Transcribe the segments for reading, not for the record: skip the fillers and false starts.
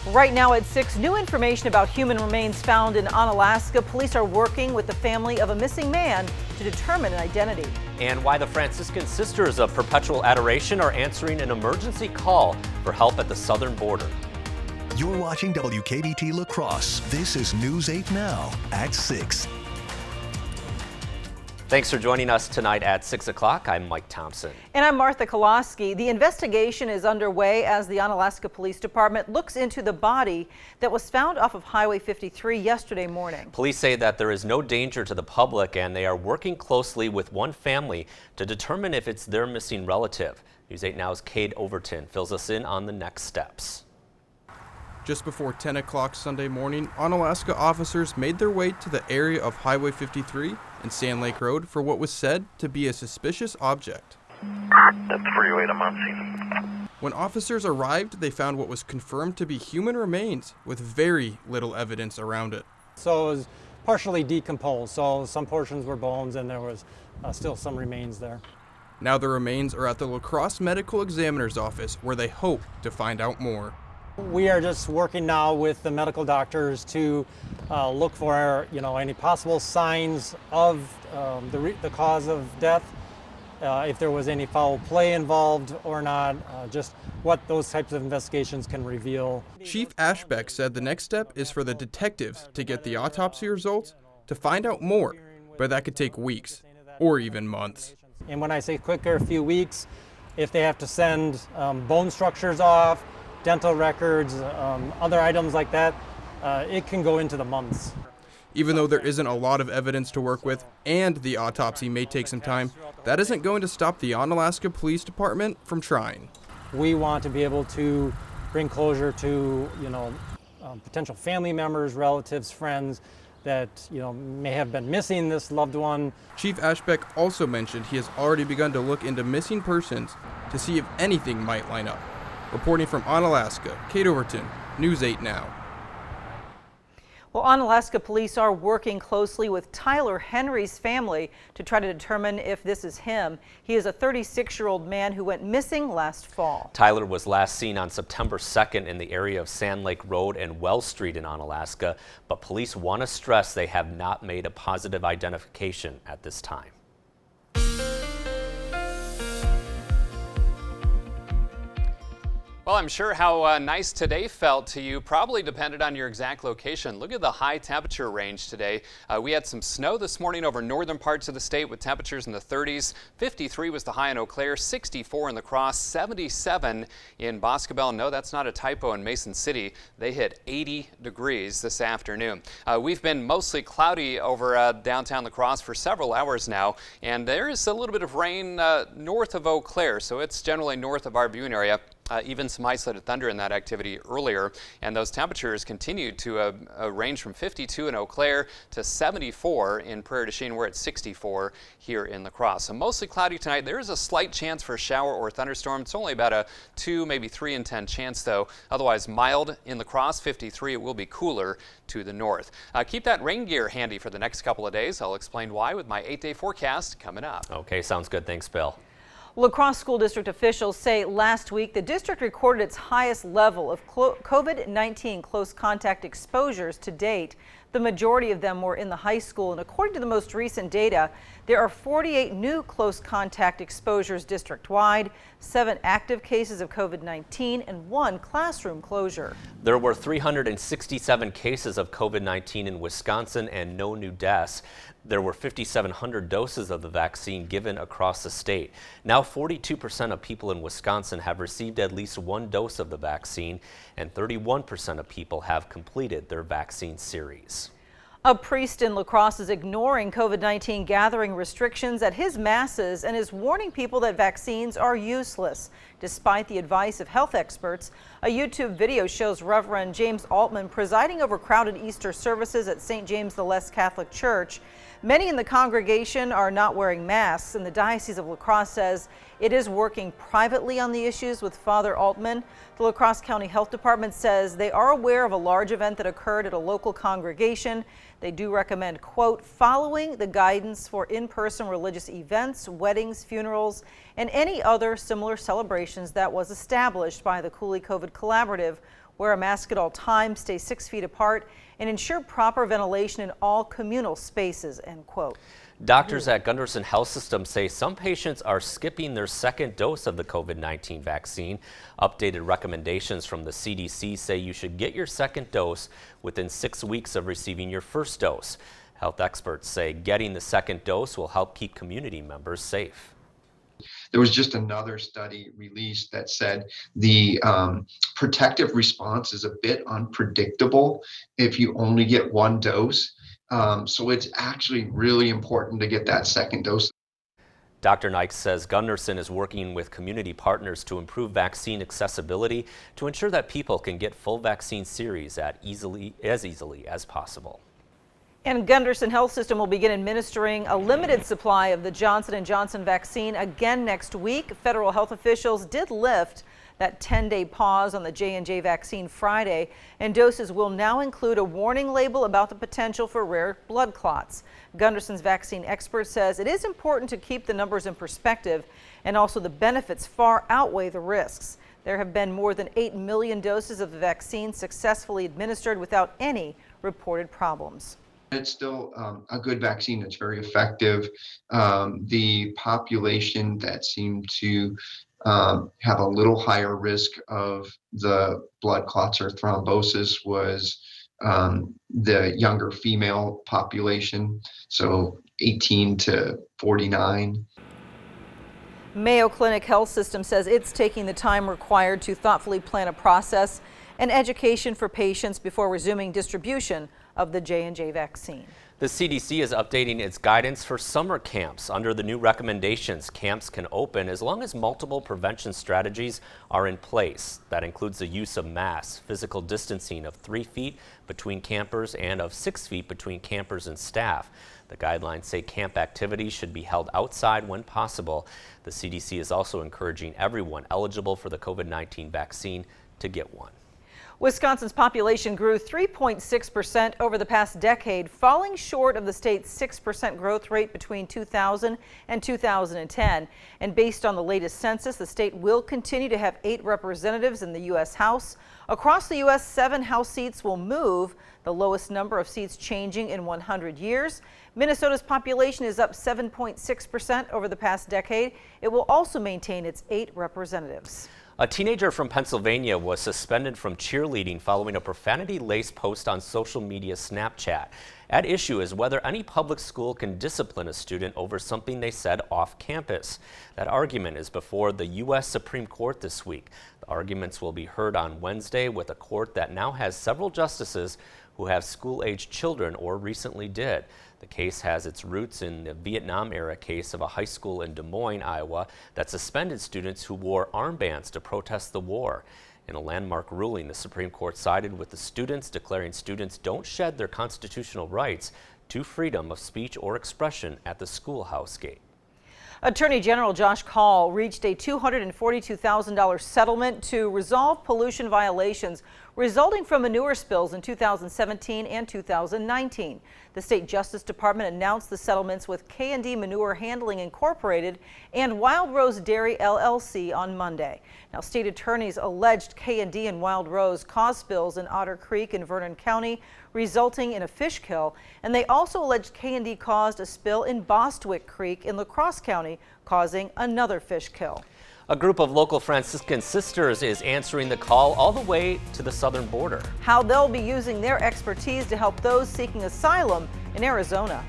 Right now at 6, new information about human remains found in Unalaska. Police are working with the family of a missing man to determine an identity. And why the Franciscan Sisters of Perpetual Adoration are answering an emergency call for help at the southern border. You're watching WKBT La Crosse. This is News 8 Now at 6. Thanks for joining us tonight at 6 o'clock. I'm Mike Thompson. And I'm Martha Koloski. The investigation is underway as the Unalaska Police Department looks into the body that was found off of Highway 53 yesterday morning. Police say that there is no danger to the public and they are working closely with one family to determine if it's their missing relative. News 8 Now's Cade Overton fills us in on the next steps. Just before 10 o'clock Sunday morning, Unalaska officers made their way to the area of Highway 53 and Sand Lake Road for what was said to be a suspicious object. That's freeway to Muncie. When officers arrived, they found what was confirmed to be human remains with very little evidence around it. So it was partially decomposed, so some portions were bones and there was still some remains there. Now the remains are at the La Crosse Medical Examiner's office where they hope to find out more. We are just working now with the medical doctors to look for, any possible signs of the cause of death, if there was any foul play involved or not, just what those types of investigations can reveal. Chief Ashbeck said the next step is for the detectives to get the autopsy results to find out more, but that could take weeks or even months. And when I say quicker, a few weeks, if they have to send bone structures off, dental records, other items like that, it can go into the months. Even though there isn't a lot of evidence to work with and the autopsy may take some time, that isn't going to stop the Unalaska Police Department from trying. We want to be able to bring closure to, potential family members, relatives, friends that, may have been missing this loved one. Chief Ashbeck also mentioned he has already begun to look into missing persons to see if anything might line up. Reporting from Unalaska, Cade Overton, News 8 Now. Well, Unalaska police are working closely with Tyler Henry's family to try to determine if this is him. He is a 36-year-old man who went missing last fall. Tyler was last seen on September 2nd in the area of Sand Lake Road and Wells Street in Unalaska, but police want to stress they have not made a positive identification at this time. Well, I'm sure how nice today felt to you probably depended on your exact location. Look at the high temperature range today. We had some snow this morning over northern parts of the state with temperatures in the 30s. 53 was the high in Eau Claire, 64 in La Crosse, 77 in Boscobel. No, that's not a typo in Mason City. They hit 80 degrees this afternoon. We've been mostly cloudy over downtown La Crosse for several hours now, and there is a little bit of rain north of Eau Claire, so it's generally north of our viewing area. Even some isolated thunder in that activity earlier, and those temperatures continued to range from 52 in Eau Claire to 74 in Prairie du Chien. We're at 64 here in La Crosse. So mostly cloudy tonight. There is a slight chance for a shower or thunderstorm. It's only about a 2, maybe 3 in 10 chance though. Otherwise mild in La Crosse, 53. It will be cooler to the north. Keep that rain gear handy for the next couple of days. I'll explain why with my 8-day forecast coming up. Okay, sounds good. Thanks, Bill. La Crosse School District officials say last week the district recorded its highest level of COVID-19 close contact exposures to date. The majority of them were in the high school, and according to the most recent data, there are 48 new close contact exposures district-wide, 7 active cases of COVID-19, and 1 classroom closure. There were 367 cases of COVID-19 in Wisconsin and no new deaths. There were 5,700 doses of the vaccine given across the state. Now 42% of people in Wisconsin have received at least 1 dose of the vaccine, and 31% of people have completed their vaccine series. A priest in La Crosse is ignoring COVID-19 gathering restrictions at his masses and is warning people that vaccines are useless. Despite the advice of health experts, a YouTube video shows Reverend James Altman presiding over crowded Easter services at St. James the Less Catholic Church. Many in the congregation are not wearing masks, and the Diocese of La Crosse says it is working privately on the issues with Father Altman. The La Crosse County Health Department says they are aware of a large event that occurred at a local congregation. They do recommend, quote, following the guidance for in-person religious events, weddings, funerals, and any other similar celebrations that was established by the Cooley COVID Collaborative, wear a mask at all times, stay 6 feet apart, and ensure proper ventilation in all communal spaces, end quote. Doctors at Gunderson Health System say some patients are skipping their second dose of the COVID-19 vaccine. Updated recommendations from the CDC say you should get your second dose within 6 weeks of receiving your first dose. Health experts say getting the second dose will help keep community members safe. There was just another study released that said the protective response is a bit unpredictable if you only get one dose. So it's actually really important to get that second dose. Dr. Nike says Gunderson is working with community partners to improve vaccine accessibility to ensure that people can get full vaccine series as easily as possible. And Gunderson Health System will begin administering a limited supply of the Johnson & Johnson vaccine again next week. Federal health officials did lift that 10-day pause on the J&J vaccine Friday, and doses will now include a warning label about the potential for rare blood clots. Gunderson's vaccine expert says it is important to keep the numbers in perspective, and also the benefits far outweigh the risks. There have been more than 8 million doses of the vaccine successfully administered without any reported problems. It's still a good vaccine. It's very effective. The population that seemed to have a little higher risk of the blood clots or thrombosis was the younger female population, so 18 to 49. Mayo Clinic Health System says it's taking the time required to thoughtfully plan a process and education for patients before resuming distribution of the J&J vaccine. The CDC is updating its guidance for summer camps. Under the new recommendations, camps can open as long as multiple prevention strategies are in place. That includes the use of masks, physical distancing of 3 feet between campers and of 6 feet between campers and staff. The guidelines say camp activities should be held outside when possible. The CDC is also encouraging everyone eligible for the COVID-19 vaccine to get one. Wisconsin's population grew 3.6% over the past decade, falling short of the state's 6% growth rate between 2000 and 2010. And based on the latest census, the state will continue to have 8 representatives in the U.S. House. Across the U.S., 7 House seats will move, the lowest number of seats changing in 100 years. Minnesota's population is up 7.6% over the past decade. It will also maintain its 8 representatives. A teenager from Pennsylvania was suspended from cheerleading following a profanity-laced post on social media Snapchat. At issue is whether any public school can discipline a student over something they said off campus. That argument is before the U.S. Supreme Court this week. The arguments will be heard on Wednesday with a court that now has several justices who have school-aged children or recently did. The case has its roots in the Vietnam-era case of a high school in Des Moines, Iowa, that suspended students who wore armbands to protest the war. In a landmark ruling, the Supreme Court sided with the students, declaring students don't shed their constitutional rights to freedom of speech or expression at the schoolhouse gate. Attorney General Josh Kaul reached a $242,000 settlement to resolve pollution violations resulting from manure spills in 2017 and 2019. The State Justice Department announced the settlements with K&D Manure Handling Incorporated and Wild Rose Dairy LLC on Monday. Now, state attorneys alleged K&D and Wild Rose caused spills in Otter Creek in Vernon County, resulting in a fish kill, and they also alleged K&D caused a spill in Bostwick Creek in La Crosse County, causing another fish kill. A group of local Franciscan sisters is answering the call all the way to the southern border. How they'll be using their expertise to help those seeking asylum in Arizona.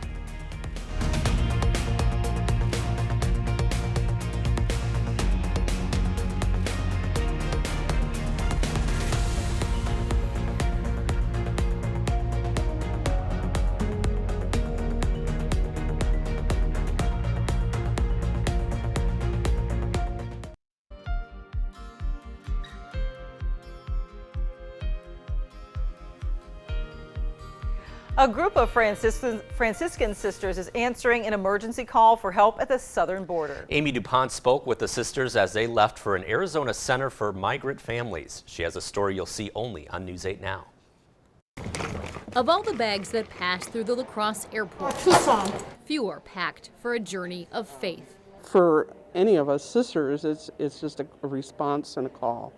A group of Franciscan sisters is answering an emergency call for help at the southern border. Amy DuPont spoke with the sisters as they left for an Arizona Center for Migrant Families. She has a story you'll see only on News 8 Now. Of all the bags that pass through the La Crosse airport, few are packed for a journey of faith. For any of us sisters, it's just a response and a call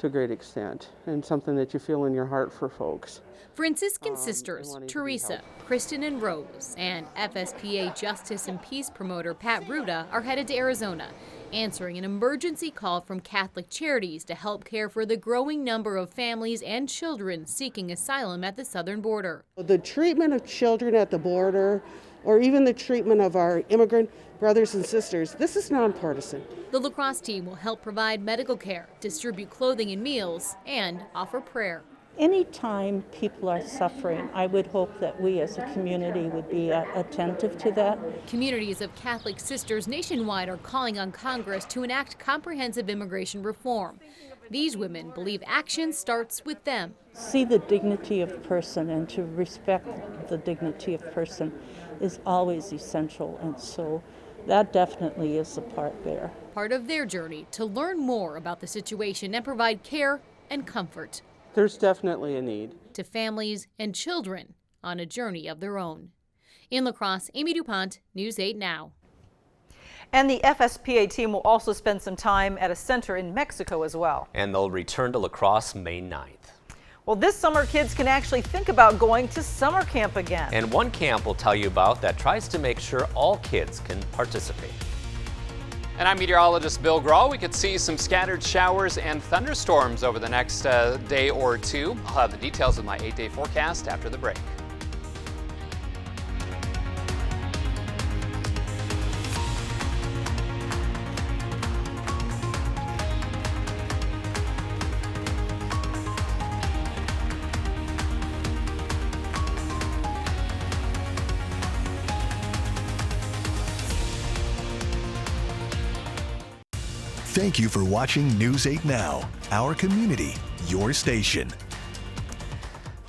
to a great extent, and something that you feel in your heart for folks. Franciscan sisters wanting to be Teresa, helpful. Kristen, and Rose, and FSPA Justice and Peace promoter Pat Ruda are headed to Arizona, answering an emergency call from Catholic Charities to help care for the growing number of families and children seeking asylum at the southern border. The treatment of children at the border, or even the treatment of our immigrant brothers and sisters, this is nonpartisan. The La Crosse team will help provide medical care, distribute clothing and meals, and offer prayer. Anytime people are suffering, I would hope that we as a community would be attentive to that. Communities of Catholic sisters nationwide are calling on Congress to enact comprehensive immigration reform. These women believe action starts with them. See the dignity of person, and to respect the dignity of person is always essential, and so that definitely is a part there. Part of their journey to learn more about the situation and provide care and comfort There's definitely a need. to families and children on a journey of their own. In La Crosse, Amy DuPont, News 8 Now. And the FSPA team will also spend some time at a center in Mexico as well. And they'll return to La Crosse May 9th. Well, this summer kids can actually think about going to summer camp again. And one camp we'll tell you about that tries to make sure all kids can participate. And I'm meteorologist Bill Grahl. We could see some scattered showers and thunderstorms over the next day or two. I'll have the details of my 8-day forecast after the break. Thank you for watching News 8 Now, our community, your station.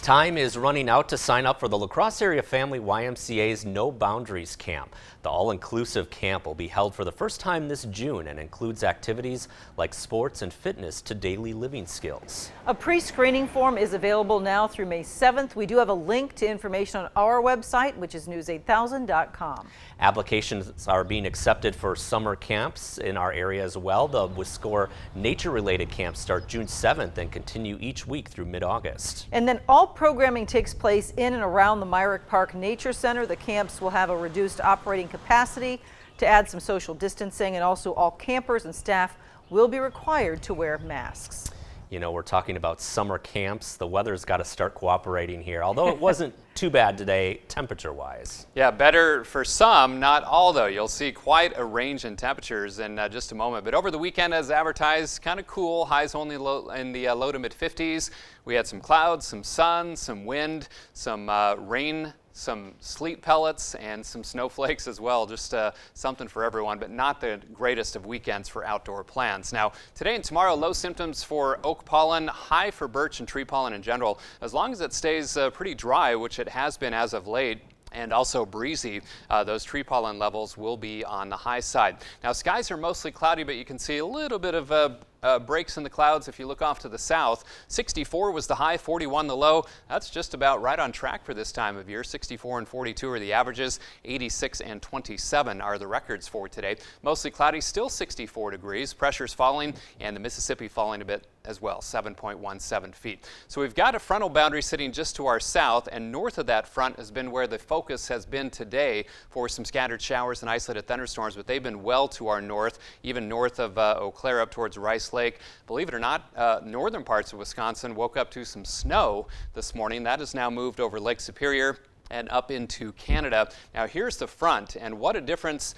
Time is running out to sign up for the La Crosse Area Family YMCA's No Boundaries Camp. The all-inclusive camp will be held for the first time this June and includes activities like sports and fitness to daily living skills. A pre-screening form is available now through May 7th. We do have a link to information on our website, which is news8000.com. Applications are being accepted for summer camps in our area as well. The Wiscore nature-related camps start June 7th and continue each week through mid-August. And then all programming takes place in and around the Myrick Park Nature Center. The camps will have a reduced operating capacity to add some social distancing, and also all campers and staff will be required to wear masks. You know, we're talking about summer camps. The weather's got to start cooperating here, although it wasn't too bad today temperature-wise. Yeah, better for some, not all though. You'll see quite a range in temperatures in just a moment. But over the weekend, as advertised, kind of cool. Highs only in the low to mid 50s. We had some clouds, some sun, some wind, some rain, some sleet pellets, and some snowflakes as well. Just something for everyone, but not the greatest of weekends for outdoor plans. Now, today and tomorrow, low symptoms for oak pollen, high for birch and tree pollen in general, as long as it stays pretty dry, which it has been as of late, and also breezy. Those tree pollen levels will be on the high side. Now, skies are mostly cloudy, but you can see a little bit of breaks in the clouds if you look off to the south. 64 was the high, 41 the low. That's just about right on track for this time of year. 64 and 42 are the averages. 86 and 27 are the records for today. Mostly cloudy, still 64 degrees. Pressure's falling, and the Mississippi falling a bit as well, 7.17 feet. So we've got a frontal boundary sitting just to our south, and north of that front has been where the focus has been today for some scattered showers and isolated thunderstorms, but they've been well to our north, even north of Eau Claire up towards Rice Lake. Believe it or not, northern parts of Wisconsin woke up to some snow this morning. That has now moved over Lake Superior and up into Canada. Now here's the front, and what a difference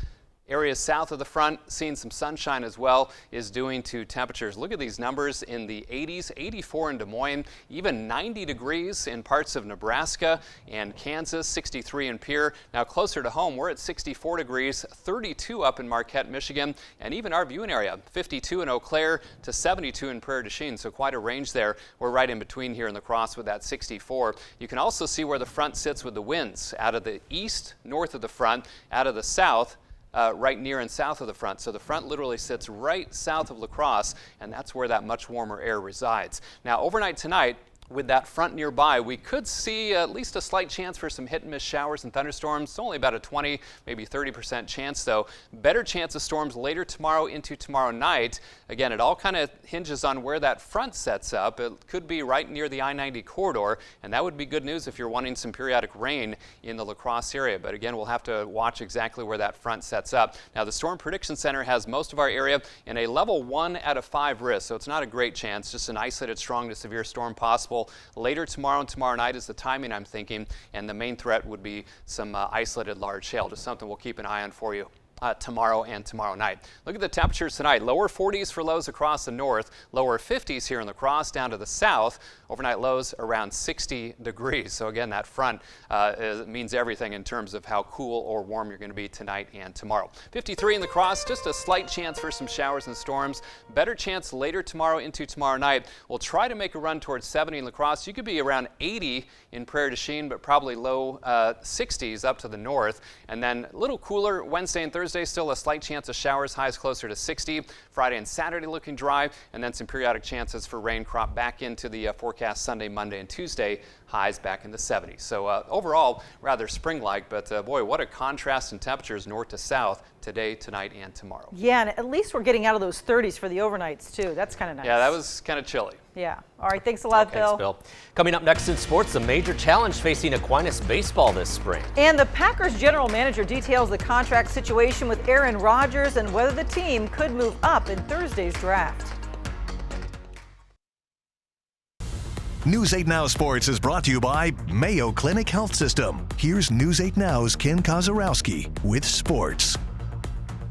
areas south of the front, seeing some sunshine as well, is doing to temperatures. Look at these numbers in the 80s, 84 in Des Moines, even 90 degrees in parts of Nebraska and Kansas, 63 in Pierre. Now closer to home, we're at 64 degrees, 32 up in Marquette, Michigan, and even our viewing area, 52 in Eau Claire to 72 in Prairie du Chien, so quite a range there. We're right in between here in La Crosse with that 64. You can also see where the front sits with the winds out of the east, north of the front, out of the south, right near and south of the front. So the front literally sits right south of La Crosse, and that's where that much warmer air resides. Now overnight tonight, with that front nearby, we could see at least a slight chance for some hit and miss showers and thunderstorms. It's only about a 20, maybe 30% chance, though. Better chance of storms later tomorrow into tomorrow night. Again, it all kind of hinges on where that front sets up. It could be right near the I-90 corridor, and that would be good news if you're wanting some periodic rain in the La Crosse area. But again, we'll have to watch exactly where that front sets up. Now, the Storm Prediction Center has most of our area in a level 1 out of 5 risk, so it's not a great chance, just an isolated strong to severe storm possible. Later tomorrow and tomorrow night is the timing I'm thinking, and the main threat would be some isolated large hail, just something we'll keep an eye on for you. Tomorrow and tomorrow night. Look at the temperatures tonight. Lower 40s for lows across the north, lower 50s here in La Crosse down to the south. Overnight lows around 60 degrees. So again, that front means everything in terms of how cool or warm you're going to be tonight and tomorrow. 53 in La Crosse, just a slight chance for some showers and storms. Better chance later tomorrow into tomorrow night. We'll try to make a run towards 70 in La Crosse. You could be around 80 in Prairie du Chien, but probably low 60s up to the north. And then a little cooler Wednesday and Thursday. Still a slight chance of showers, highs closer to 60. Friday and Saturday looking dry, and then some periodic chances for rain crop back into the forecast Sunday, Monday, and Tuesday. Highs back in the 70s. So overall, rather spring-like, but boy, what a contrast in temperatures north to south today, tonight, and tomorrow. Yeah, and at least we're getting out of those 30s for the overnights, too. That's kind of nice. Yeah, that was kind of chilly. Yeah. All right, thanks a lot, Bill. Thanks, Bill. Coming up next in sports, the major challenge facing Aquinas baseball this spring. And the Packers general manager details the contract situation with Aaron Rodgers and whether the team could move up in Thursday's draft. News 8 Now Sports is brought to you by Mayo Clinic Health System. Here's News 8 Now's Ken Kozarowski with sports.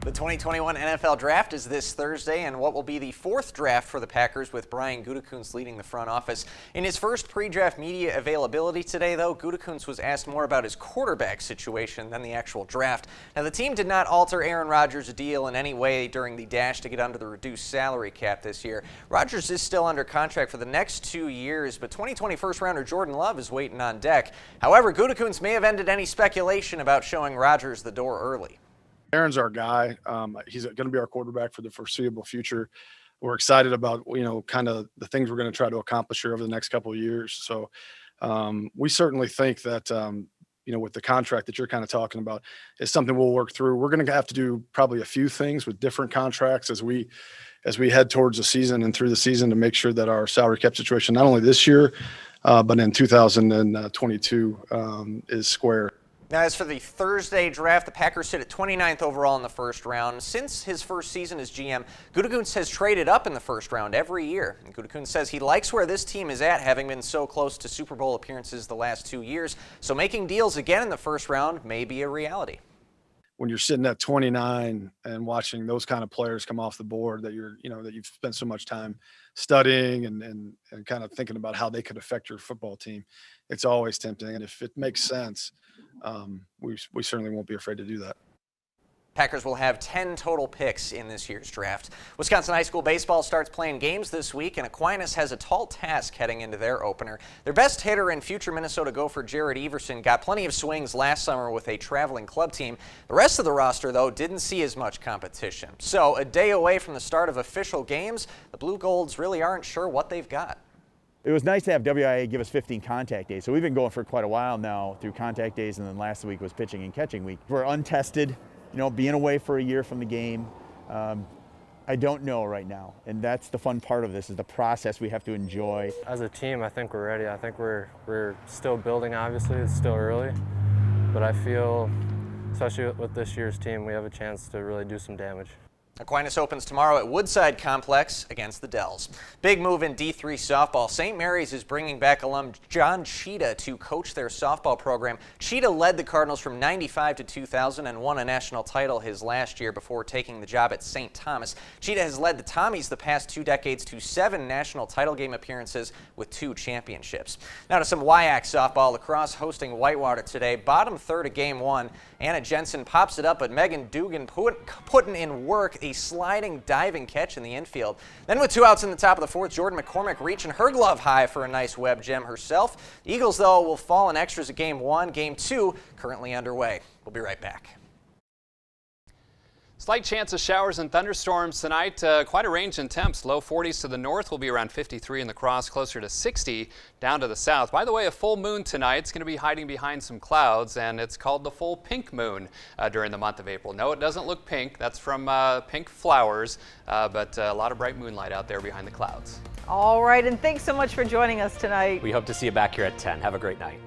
The 2021 NFL Draft is this Thursday, and what will be the 4th draft for the Packers with Brian Gutekunst leading the front office. In his first pre-draft media availability today, though, Gutekunst was asked more about his quarterback situation than the actual draft. Now, the team did not alter Aaron Rodgers' deal in any way during the dash to get under the reduced salary cap this year. Rodgers is still under contract for the next 2 years, but 2020 first-rounder Jordan Love is waiting on deck. However, Gutekunst may have ended any speculation about showing Rodgers the door early. Aaron's our guy. He's going to be our quarterback for the foreseeable future. We're excited about, kind of the things we're going to try to accomplish here over the next couple of years. So we certainly think that, with the contract that you're kind of talking about, is something we'll work through. We're going to have to do probably a few things with different contracts as we head towards the season and through the season to make sure that our salary cap situation, not only this year, but in 2022 is square. Now, as for the Thursday draft, the Packers sit at 29th overall in the first round. Since his first season as GM, Gutekunst has traded up in the first round every year. And Gutekunst says he likes where this team is at, having been so close to Super Bowl appearances the last 2 years. So making deals again in the first round may be a reality. When you're sitting at 29 and watching those kind of players come off the board that that you've spent so much time studying and kind of thinking about how they could affect your football team, it's always tempting. And if it makes sense, we certainly won't be afraid to do that. Packers will have 10 total picks in this year's draft. Wisconsin high school baseball starts playing games this week, and Aquinas has a tall task heading into their opener. Their best hitter and future Minnesota Gopher Jared Everson got plenty of swings last summer with a traveling club team. The rest of the roster, though, didn't see as much competition. So a day away from the start of official games, the Blue Golds really aren't sure what they've got. It was nice to have WIA give us 15 contact days. So we've been going for quite a while now through contact days, and then last week was pitching and catching week. We're untested, being away for a year from the game. I don't know right now, and that's the fun part of this, is the process we have to enjoy. As a team, I think we're ready. I think we're still building, obviously. It's still early, but I feel, especially with this year's team, we have a chance to really do some damage. Aquinas opens tomorrow at Woodside Complex against the Dells. Big move in D3 softball. St. Mary's is bringing back alum John Cheetah to coach their softball program. Cheetah led the Cardinals from 95 to 2000 and won a national title his last year before taking the job at St. Thomas. Cheetah has led the Tommies the past 2 decades to 7 national title game appearances with 2 championships. Now to some WIAC softball. La Crosse hosting Whitewater today. Bottom third of game 1. Anna Jensen pops it up, but Megan Dugan putting in work, a sliding, diving catch in the infield. Then with 2 outs in the top of the 4th, Jordan McCormick reaching her glove high for a nice web gem herself. The Eagles, though, will fall in extras at game 1. Game 2 currently underway. We'll be right back. Slight chance of showers and thunderstorms tonight. Quite a range in temps. Low 40s to the north will be around 53 in the Cross, closer to 60 down to the south. By the way, a full moon tonight. It's going to be hiding behind some clouds, and it's called the full pink moon during the month of April. No, it doesn't look pink. That's from pink flowers, but a lot of bright moonlight out there behind the clouds. All right, and thanks so much for joining us tonight. We hope to see you back here at 10. Have a great night.